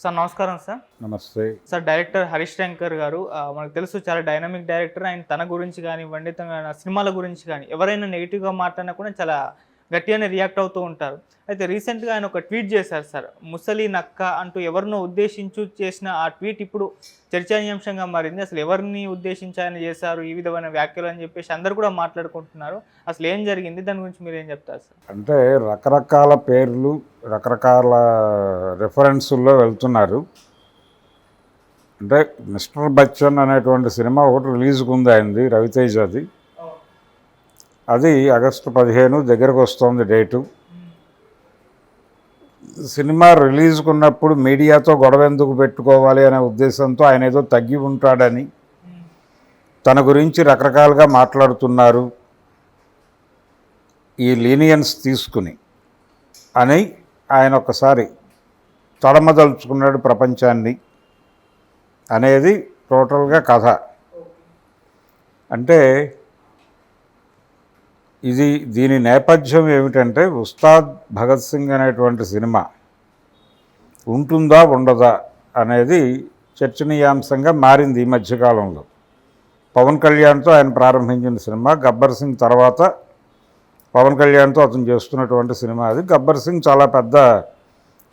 Sir నమస్కారం sir. నమస్తే. Sir director Harish Shankar గారు మనకు తెలుసు చాలా డైనమిక్ డైరెక్టర్. ఆయన తన గురించి కానివ్వండి, తన సినిమాల గురించి కానీ ఎవరైనా నెగిటివ్‌గా మాట్లాడినా కూడా చాలా గట్టిగానే రియాక్ట్ అవుతూ ఉంటారు. అయితే రీసెంట్‌గా ఆయన ఒక ట్వీట్ చేశారు సార్. ముసలి నక్క అంటూ ఎవరినో ఉద్దేశించి చేసిన ఆ ట్వీట్ ఇప్పుడు చర్చనీయాంశంగా మారింది. అసలు ఎవరిని ఉద్దేశించి ఆయన చేశారు ఈ విధమైన వ్యాఖ్యలు అని చెప్పేసి అందరూ కూడా మాట్లాడుకుంటున్నారు. అసలు ఏం జరిగింది? దాని గురించి మీరేం చెప్తారు సార్? అంటే రకరకాల పేర్లు, రకరకాల రిఫరెన్సుల్లో వెళ్తున్నారు. అంటే మిస్టర్ బచ్చన్ అనేటువంటి సినిమా ఒకటి రిలీజ్కి ఉంది ఆయనది, రవితేజది. అది ఆగస్టు 15 దగ్గరకు వస్తుంది డేటు. సినిమా రిలీజ్కి ఉన్నప్పుడు మీడియాతో గొడవ ఎందుకు పెట్టుకోవాలి అనే ఉద్దేశంతో ఆయన ఏదో తగ్గి ఉంటాడని, తన గురించి రకరకాలుగా మాట్లాడుతున్నారు ఈ లీనియన్స్ తీసుకుని అని ఆయన ఒకసారి తడమదలుచుకున్నాడు ప్రపంచాన్ని అనేది టోటల్గా కథ. అంటే దీని నేపథ్యం ఏమిటంటే, ఉస్తాద్ భగత్ సింగ్ అనేటువంటి సినిమా ఉంటుందా ఉండదా అనేది చర్చనీయాంశంగా మారింది ఈ మధ్యకాలంలో. పవన్ కళ్యాణ్తో ఆయన ప్రారంభించిన సినిమా. గబ్బర్ సింగ్ తర్వాత పవన్ కళ్యాణ్తో అతను చేస్తున్నటువంటి సినిమా అది. గబ్బర్ సింగ్ చాలా పెద్ద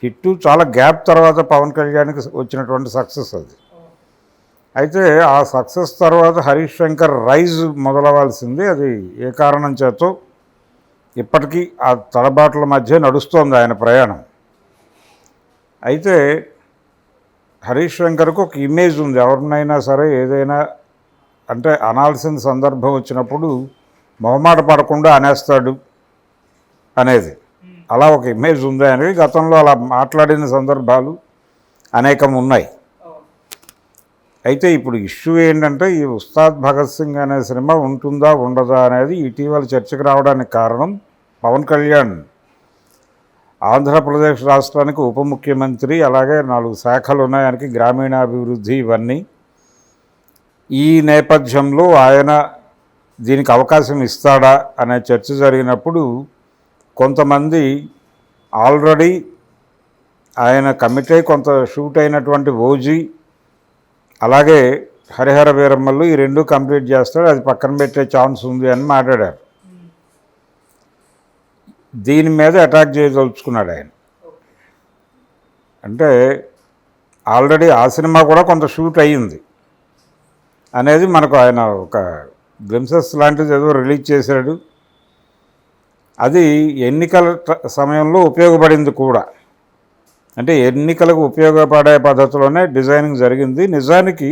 హిట్టు, చాలా గ్యాప్ తర్వాత పవన్ కళ్యాణ్కి వచ్చినటువంటి సక్సెస్ అది. అయితే ఆ సక్సెస్ తర్వాత హరీష్ శంకర్ రైజ్ మొదలవ్వాల్సింది. అది ఏ కారణం చేతో ఇప్పటికీ ఆ తడబాట్ల మధ్య నడుస్తోంది ఆయన ప్రయాణం. అయితే హరీష్ శంకర్కు ఒక ఇమేజ్ ఉంది. ఎవరినైనా సరే ఏదైనా అంటే అనాల్సిన సందర్భం వచ్చినప్పుడు మొహమాట పడకుండా అనేస్తాడు అనేది, అలా ఒక ఇమేజ్ ఉంది అనేది. గతంలో అలా మాట్లాడిన సందర్భాలు అనేకం ఉన్నాయి. అయితే ఇప్పుడు ఇష్యూ ఏంటంటే, ఈ ఉస్తాద్ భగత్ సింగ్ అనే సినిమా ఉంటుందా ఉండదా అనేది ఇటీవల చర్చకు రావడానికి కారణం, పవన్ కళ్యాణ్ ఆంధ్రప్రదేశ్ రాష్ట్రానికి ఉప ముఖ్యమంత్రి, అలాగే 4 శాఖలు ఉన్నాయి ఆయనకి, గ్రామీణాభివృద్ధి, ఇవన్నీ. ఈ నేపథ్యంలో ఆయన దీనికి అవకాశం ఇస్తాడా అనే చర్చ జరిగినప్పుడు కొంతమంది ఆల్రెడీ ఆయన కమిట్ అయి కొంత షూట్ అయినటువంటి ఓజీ, అలాగే హరిహర వీరమ్మలు, ఈ 2 కంప్లీట్ చేస్తాడు, అది పక్కన పెట్టే ఛాన్స్ ఉంది అని మాట్లాడారు. దీని మీద అటాక్ చేయదలుచుకున్నాడు ఆయన. అంటే ఆల్రెడీ ఆ సినిమా కూడా కొంత షూట్ అయ్యింది అనేది మనకు ఆయన ఒక గ్లిమ్సెస్ లాంటిది ఏదో రిలీజ్ చేశాడు. అది ఎన్నికల సమయంలో ఉపయోగపడింది కూడా. అంటే ఎన్నికలకు ఉపయోగపడే పద్ధతిలోనే డిజైనింగ్ జరిగింది. నిజానికి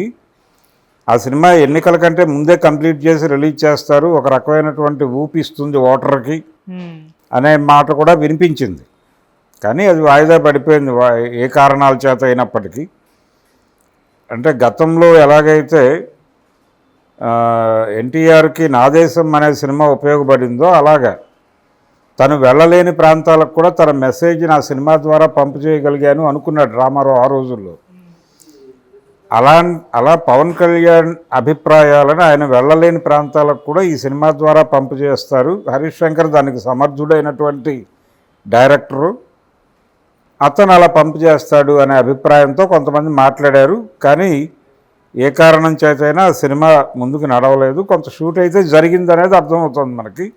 ఆ సినిమా ఎన్నికల కంటే ముందే కంప్లీట్ చేసి రిలీజ్ చేస్తారు, ఒక రకమైనటువంటి ఊపిస్తుంది ఓటర్కి అనే మాట కూడా వినిపించింది. కానీ అది వాయిదా పడిపోయింది ఏ కారణాల చేత అయినప్పటికీ. అంటే గతంలో ఎలాగైతే ఎన్టీఆర్కి నాదేశం అనే సినిమా ఉపయోగపడిందో, అలాగా తను వెళ్ళలేని ప్రాంతాలకు కూడా తన మెసేజ్ని ఆ సినిమా ద్వారా పంపు చేయగలిగాను అనుకున్నాడు రామారావు ఆ రోజుల్లో. అలా పవన్ కళ్యాణ్ అభిప్రాయాలను ఆయన వెళ్ళలేని ప్రాంతాలకు కూడా ఈ సినిమా ద్వారా పంపు చేస్తారు. హరీష్ శంకర్ దానికి సమర్థుడైనటువంటి డైరెక్టరు, అతను అలా పంపు చేస్తాడు అనే అభిప్రాయంతో కొంతమంది మాట్లాడారు. కానీ ఏ కారణం చేతైనా సినిమా ముందుకు నడవలేదు. కొంత షూట్ అయితే జరిగిందనేది అర్థమవుతుంది మనకి.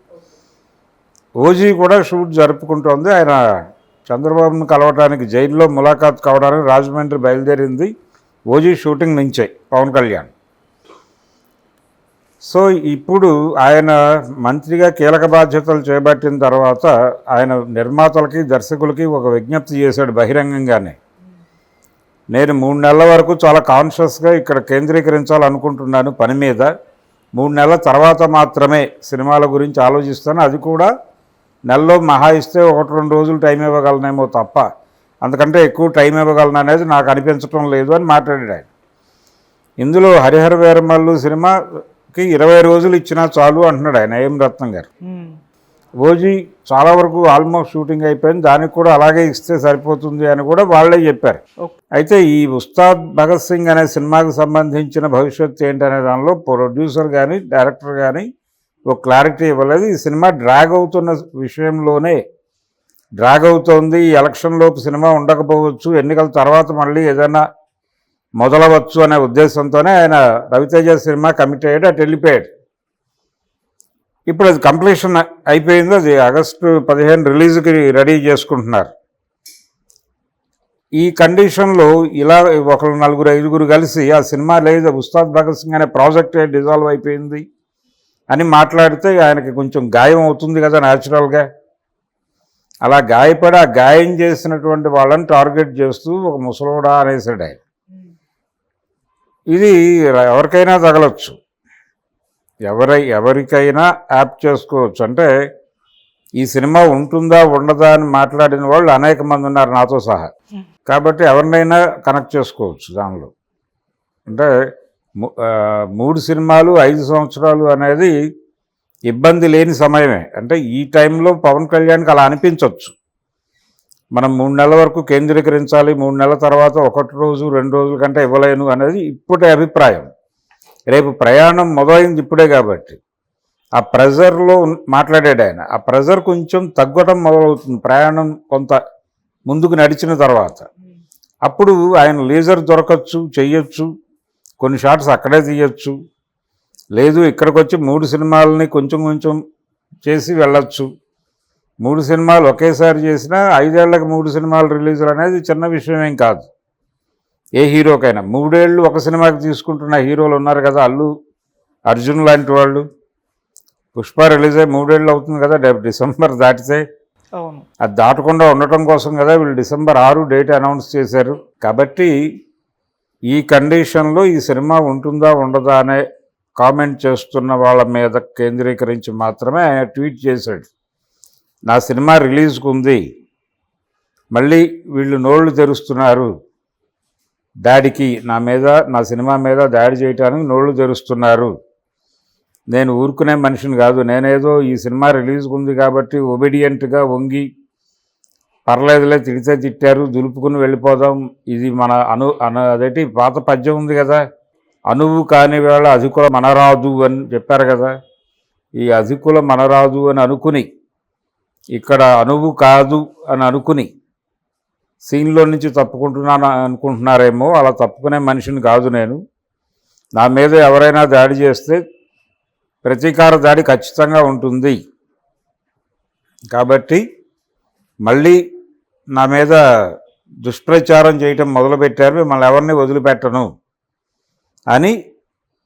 ఓజీ కూడా షూట్ జరుపుకుంటోంది. ఆయన చంద్రబాబును కలవటానికి జైల్లో ములాఖాత్ కావడానికి రాజమండ్రి బయలుదేరింది ఓజీ షూటింగ్ నుంచే పవన్ కళ్యాణ్. సో ఇప్పుడు ఆయన మంత్రిగా కీలక బాధ్యతలు చేపట్టిన తర్వాత ఆయన నిర్మాతలకి, దర్శకులకి ఒక విజ్ఞప్తి చేశాడు బహిరంగంగానే. నేను 3 నెలల వరకు చాలా కాన్షియస్గా ఇక్కడ కేంద్రీకరించాలనుకుంటున్నాను పని మీద. 3 నెలల తర్వాత మాత్రమే సినిమాల గురించి ఆలోచిస్తాను. అది కూడా నెలలో మహా ఇస్తే 1-2 రోజులు టైం ఇవ్వగలనేమో తప్ప అంతకంటే ఎక్కువ టైం ఇవ్వగలను అనేది నాకు అనిపించడం లేదు అని మాట్లాడాడు ఆయన. ఇందులో హరిహర వీరమల్లు సినిమాకి 20 రోజులు ఇచ్చినా చాలు అంటున్నాడు ఆయన, ఏం రత్నం గారు. ఓజీ చాలా వరకు ఆల్మోస్ట్ షూటింగ్ అయిపోయింది, దానికి కూడా అలాగే ఇస్తే సరిపోతుంది అని కూడా వాళ్ళే చెప్పారు. అయితే ఈ ఉస్తాద్ భగత్ సింగ్ అనే సినిమాకి సంబంధించిన భవిష్యత్తు ఏంటనే దానిలో ప్రొడ్యూసర్ కానీ డైరెక్టర్ కానీ ఒక క్లారిటీ ఇవ్వలేదు. ఈ సినిమా డ్రాగ్ అవుతున్న విషయంలోనే డ్రాగ్ అవుతోంది, ఈ ఎలక్షన్ లోపు సినిమా ఉండకపోవచ్చు, ఎన్నికల తర్వాత మళ్ళీ ఏదైనా మొదలవచ్చు అనే ఉద్దేశంతోనే ఆయన రవితేజ సినిమా కమిట్ అయ్యాడు, అటు వెళ్ళిపోయాడు. ఇప్పుడు అది కంప్లీషన్ అయిపోయింది, అది ఆగస్టు 15 రిలీజ్కి రెడీ చేసుకుంటున్నారు. ఈ కండిషన్లో ఇలా ఒకరు 4-5 కలిసి ఆ సినిమా లేదు, ఉస్తాద్ భగత్ సింగ్ అనే ప్రాజెక్టే డిజాల్వ్ అయిపోయింది అని మాట్లాడితే ఆయనకి కొంచెం గాయం అవుతుంది కదా న్యాచురల్గా. అలా గాయపడి ఆ గాయం చేసినటువంటి వాళ్ళని టార్గెట్ చేస్తూ ఒక ముసలోడా అనేసాడు ఆయన. ఇది ఎవరికైనా తగలొచ్చు, ఎవరికైనా యాప్ చేసుకోవచ్చు. అంటే ఈ సినిమా ఉంటుందా ఉండదా అని మాట్లాడిన వాళ్ళు అనేక మంది ఉన్నారు నాతో సహా. కాబట్టి ఎవరినైనా కనెక్ట్ చేసుకోవచ్చు దానిలో. అంటే 3 సినిమాలు 5 సంవత్సరాలు అనేది ఇబ్బంది లేని సమయమే. అంటే ఈ టైంలో పవన్ కళ్యాణ్కి అలా అనిపించవచ్చు, మనం 3 నెలల వరకు కేంద్రీకరించాలి, 3 నెలల తర్వాత 1 రోజు 2 రోజుల కంటే ఇవ్వలేను అనేది ఇప్పుడే అభిప్రాయం. రేపు ప్రయాణం మొదలైంది ఇప్పుడే కాబట్టి ఆ ప్రెజర్లో మాట్లాడాడు ఆయన. ఆ ప్రెజర్ కొంచెం తగ్గటం మొదలవుతుంది ప్రయాణం కొంత ముందుకు నడిచిన తర్వాత. అప్పుడు ఆయన లీజర్ దొరకచ్చు, చెయ్యొచ్చు, కొన్ని షాట్స్ అక్కడే తీయచ్చు, లేదు ఇక్కడికి వచ్చి 3 సినిమాలని కొంచెం కొంచెం చేసి వెళ్ళచ్చు. 3 సినిమాలు ఒకేసారి చేసినా 5 ఏళ్లకు 3 సినిమాలు రిలీజులు అనేది చిన్న విషయం ఏం కాదు ఏ హీరోకైనా. 3 ఏళ్ళు ఒక సినిమాకి తీసుకుంటున్న హీరోలు ఉన్నారు కదా, అల్లు అర్జున్ లాంటి వాళ్ళు. పుష్ప రిలీజ్ అయ్యి 3 ఏళ్ళు అవుతుంది కదా, డిసెంబర్ దాటితే. అది దాటకుండా ఉండటం కోసం కదా వీళ్ళు డిసెంబర్ 6 డేట్ అనౌన్స్ చేశారు. కాబట్టి ఈ కండిషన్లో ఈ సినిమా ఉంటుందా ఉండదా అనే కామెంట్ చేస్తున్న వాళ్ళ మీద కేంద్రీకరించి మాత్రమే ఆయన ట్వీట్ చేశాడు, నా సినిమా రిలీజ్కు ఉంది, మళ్ళీ వీళ్ళు నోళ్లు తెరుస్తున్నారు దాడికి, నా సినిమా మీద దాడి చేయడానికి నోళ్లు తెరుస్తున్నారు, నేను ఊరుకునే మనిషిని కాదు, నేనేదో ఈ సినిమా రిలీజ్కు ఉంది కాబట్టి ఒబీడియంట్గా వంగి పర్లేదులే, తిడితే తిట్టారు దులుపుకుని వెళ్ళిపోదాం, ఇది మన అదేంటి పాత పద్యం ఉంది కదా, అనువు కాని వేళ అధికుల మనరాదు అని చెప్పారు కదా, ఈ అధికుల మనరాదు అని అనుకుని ఇక్కడ అనువు కాదు అని అనుకుని సీన్లో నుంచి తప్పుకుంటున్నాను అనుకుంటున్నారేమో, అలా తప్పుకునే మనిషిని కాదు నేను, నా మీద ఎవరైనా దాడి చేస్తే ప్రతీకార దాడి ఖచ్చితంగా ఉంటుంది, కాబట్టి మళ్ళీ నా మీద దుష్ప్రచారం చేయటం మొదలుపెట్టారు, మిమ్మల్ని ఎవరిని వదిలిపెట్టను అని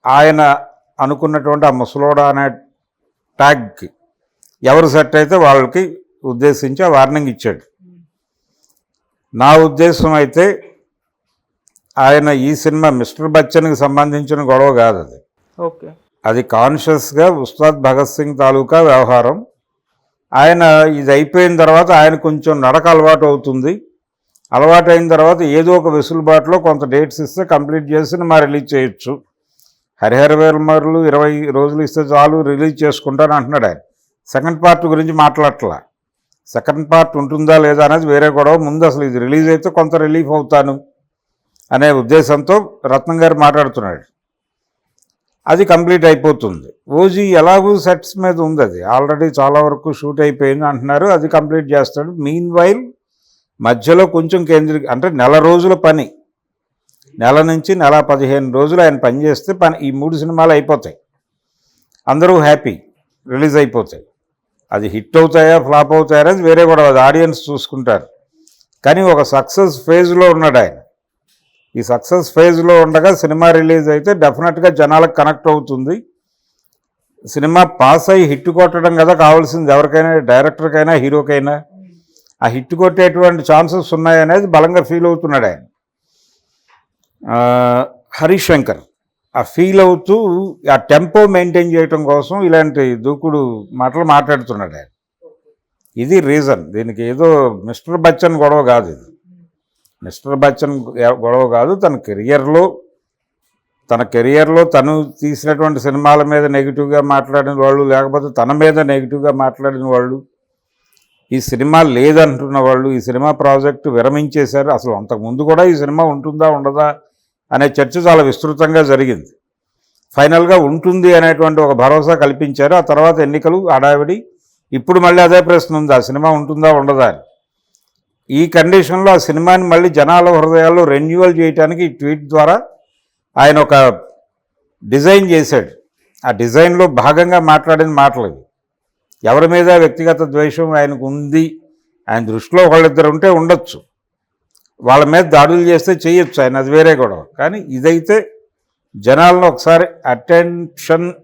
ఆయన అనుకున్నటువంటి ఆ ముసలోడా అనే ట్యాగ్కి ఎవరు సెట్ అయితే వాళ్ళకి ఉద్దేశించి ఆ వార్నింగ్ ఇచ్చాడు. నా ఉద్దేశం అయితే ఆయన ఈ సినిమా మిస్టర్ బచ్చన్కి సంబంధించిన గొడవ కాదు అది. ఓకే, అది కాన్షియస్గా ఉస్తాద్ భగత్ సింగ్ తాలూకా వ్యవహారం. ఆయన ఇది అయిపోయిన తర్వాత ఆయన కొంచెం నడక అలవాటు అవుతుంది, అలవాటు అయిన తర్వాత ఏదో ఒక వెసులుబాటులో కొంత డేట్స్ ఇస్తే కంప్లీట్ చేసి సినిమా రిలీజ్ చేయొచ్చు. హరిహర వీరమరులు 20 రోజులు ఇస్తే చాలు రిలీజ్ చేసుకుంటాను అంటున్నాడు ఆయన. సెకండ్ పార్ట్ గురించి మాట్లాడట్లా, సెకండ్ పార్ట్ ఉంటుందా లేదా అనేది వేరే గొడవ. ముందు అసలు ఇది రిలీజ్ అయితే కొంత రిలీఫ్ అవుతాను అనే ఉద్దేశంతో రత్నం గారు మాట్లాడుతున్నాడు. అది కంప్లీట్ అయిపోతుంది. ఓజీ ఎలాగూ సెట్స్ మీద ఉంది, అది ఆల్రెడీ చాలా వరకు షూట్ అయిపోయింది అంటున్నారు, అది కంప్లీట్ చేస్తాడు. మీన్ వైల్ మధ్యలో కొంచెం అంటే 1 రోజుల పని, 1 నుంచి 15 రోజులు ఆయన పని చేస్తే ఈ 3 సినిమాలు అయిపోతాయి, అందరూ హ్యాపీ, రిలీజ్ అయిపోతాయి. అది హిట్ అవుతాయా ఫ్లాప్ అవుతాయా అనేది వేరే కూడా అది ఆడియన్స్ చూసుకుంటారు. కానీ ఒక సక్సెస్ ఫేజ్లో ఉన్నాడు ఆయన. ఈ సక్సెస్ ఫేజ్లో ఉండగా సినిమా రిలీజ్ అయితే డెఫినెట్గా జనాలకు కనెక్ట్ అవుతుంది. సినిమా పాస్ అయ్యి హిట్ కొట్టడం కదా కావాల్సింది ఎవరికైనా, డైరెక్టర్కైనా హీరోకైనా. ఆ హిట్ కొట్టేటువంటి ఛాన్సెస్ ఉన్నాయనేది బలంగా ఫీల్ అవుతున్నాడు ఆయన. హరీష్ శంకర్ ఆ ఫీల్ అవుతూ ఆ టెంపో మెయింటైన్ చేయటం కోసం ఇలాంటి దూకుడు మాటలు మాట్లాడుతున్నాడు ఆయన. ఇది రీజన్, దీనికి ఏదో మిస్టర్ బచ్చన్ గొడవ కాదు, ఇది మిస్టర్ బచ్చన్ గొడవ కాదు. తన కెరియర్లో తను తీసినటువంటి సినిమాల మీద నెగిటివ్గా మాట్లాడిన వాళ్ళు, లేకపోతే తన మీద నెగిటివ్గా మాట్లాడిన వాళ్ళు, ఈ సినిమా లేదంటున్న వాళ్ళు, ఈ సినిమా ప్రాజెక్టు విరమించేశారు. అసలు అంతకుముందు కూడా ఈ సినిమా ఉంటుందా ఉండదా అనే చర్చ చాలా విస్తృతంగా జరిగింది. ఫైనల్గా ఉంటుంది అనేటువంటి ఒక భరోసా కల్పించారు. ఆ తర్వాత ఎన్నికలు హడావిడి, ఇప్పుడు మళ్ళీ అదే ప్రశ్న ఉంది, ఆ సినిమా ఉంటుందా ఉండదా అని. ఈ కండిషన్లో ఆ సినిమాని మళ్ళీ జనాల హృదయాల్లో రెన్యువల్ చేయడానికి ఈ ట్వీట్ ద్వారా ఆయన ఒక డిజైన్ చేశాడు. ఆ డిజైన్లో భాగంగా మాట్లాడిన మాటలు ఇవి. ఎవరి మీద వ్యక్తిగత ద్వేషం ఆయనకు ఉంది, ఆయన దృష్టిలో వాళ్ళిద్దరు ఉంటే ఉండొచ్చు, వాళ్ళ మీద దాడులు చేస్తే చేయొచ్చు ఆయన, అది వేరే గొడవ. కానీ ఇదైతే జనాలను ఒకసారి అటెన్షన్